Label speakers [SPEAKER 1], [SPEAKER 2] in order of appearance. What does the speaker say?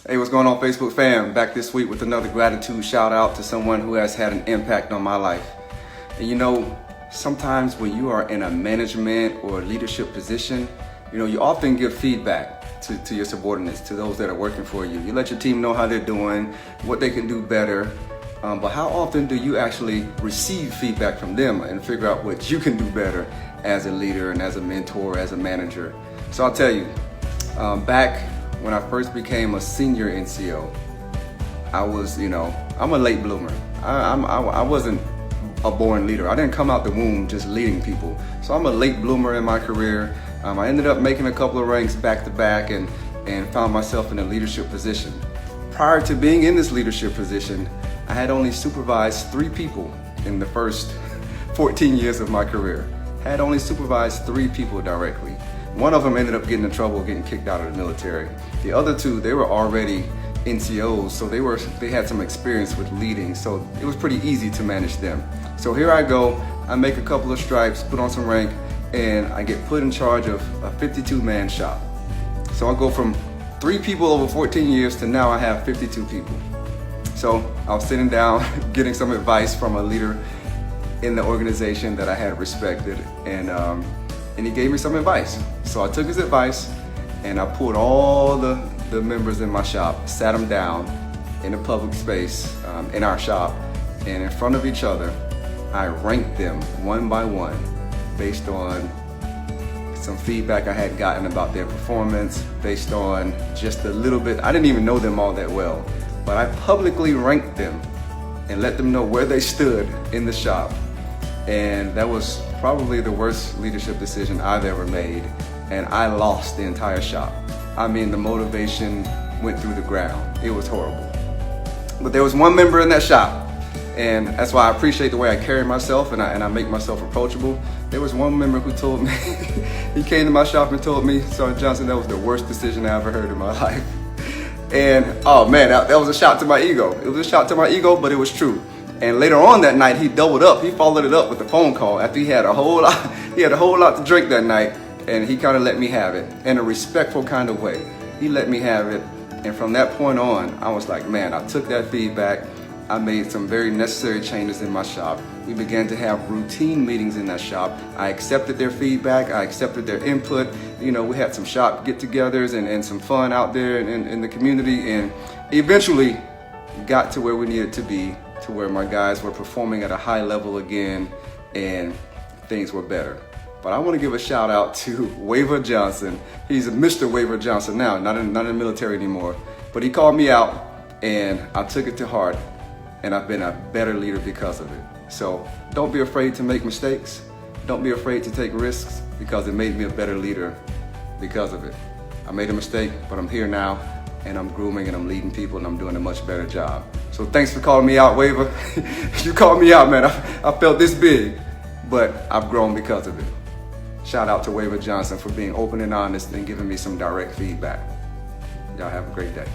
[SPEAKER 1] Hey, what's going on, Facebook fam? Back this week with another gratitude shout out to someone who has had an impact on my life. And you know, sometimes when you are in a management or leadership position, you often give feedback to your subordinates, to those that are working for you. You let your team know how they're doing, what they can do better. But how often do you actually receive feedback from them and figure out what you can do better as a leader and as a mentor, as a manager? So I'll tell you, back when I first became a senior NCO, I was, I'm a late bloomer. I wasn't a born leader. I didn't come out the womb just leading people. So I'm a late bloomer in my career. I ended up making a couple of ranks back to back and found myself in a leadership position. Prior to being in this leadership position, I had only supervised 3 people in the first 14 years of my career. Had only supervised 3 people directly. One of them ended up getting in trouble, getting kicked out of the military. The other 2, they were already NCOs, so they had some experience with leading, so it was pretty easy to manage them. So here I go, I make a couple of stripes, put on some rank, and I get put in charge of a 52-man shop. So I go from 3 people over 14 years to now I have 52 people. So I was sitting down, getting some advice from a leader in the organization that I had respected, and he gave me some advice. So I took his advice and I pulled all the members in my shop, sat them down in a public space in our shop, and in front of each other, I ranked them one by one based on some feedback I had gotten about their performance, based on just a little bit. I didn't even know them all that well, but I publicly ranked them and let them know where they stood in the shop. And that was probably the worst leadership decision I've ever made, and I lost the entire shop. I mean, the motivation went through the ground. It was horrible. But there was one member in that shop, and that's why I appreciate the way I carry myself and I make myself approachable. There was one member who told me, he came to my shop and told me, Sergeant Johnson, that was the worst decision I ever heard in my life. And oh man, that was a shot to my ego. It was a shot to my ego, but it was true. And later on that night, he doubled up. He followed it up with a phone call after he had a whole lot to drink that night, and he kind of let me have it in a respectful kind of way. He let me have it, and from that point on, I was like, man, I took that feedback. I made some very necessary changes in my shop. We began to have routine meetings in that shop. I accepted their feedback. I accepted their input. We had some shop get-togethers and some fun out there in the community, and eventually got to where we needed to be, to where my guys were performing at a high level again and things were better. But I want to give a shout out to Wava Johnson. He's a Mr. Wava Johnson now, not in the military anymore. But he called me out and I took it to heart, and I've been a better leader because of it. So don't be afraid to make mistakes. Don't be afraid to take risks, because it made me a better leader because of it. I made a mistake, but I'm here now, and I'm grooming and I'm leading people, and I'm doing a much better job. So thanks for calling me out, Wava. You called me out, man. I felt this big, but I've grown because of it. Shout out to Wava Johnson for being open and honest and giving me some direct feedback. Y'all have a great day.